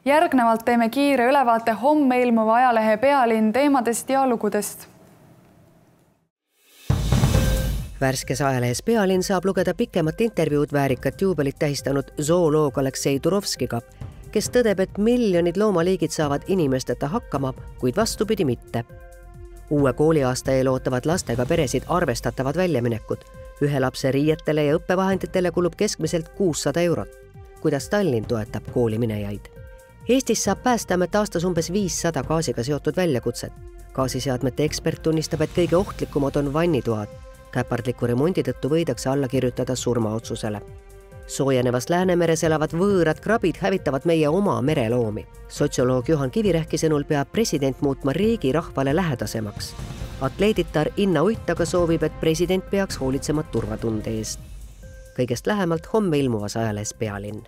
Järgnevalt teeme kiire ülevaate homme ilmuva ajalehe Pealinn teemadest ja lugudest. Värskes ajalehes Pealinn saab lugeda pikemat intervjuud väärikat juubelit tähistanud zooloog Aleksei Turovskiga, kes tõdeb, et miljonid loomaliigid saavad inimesteta hakkama, kuid vastupidi mitte. Uue kooliaasta eel ootavad lastega peresid arvestatavad väljaminekud. Ühe lapse riietele ja õppevahenditele kulub keskmiselt 600 eurot. Kuidas Tallinn toetab kooliminejaid? Eestis saab Päästeamet aastas umbes 500 gaasiga seotud väljakutset. Gaasiseadmete ekspert tunnistab, et kõige ohtlikumad on vannitoad. Käpardliku remondi tõttu võidakse alla kirjutada surmaotsusele. Soojenevas Läänemeres elavad võõrad krabid hävitavad meie oma mereloomi. Sotsioloog Juhan Kivirähki sõnul peab president muutma riigi rahvale lähedasemaks. Atleeditar Inna Uit aga soovib, et president peaks hoolitsema turvatunde eest. Kõigest lähemalt homme ilmuvas ajalehes Pealinn.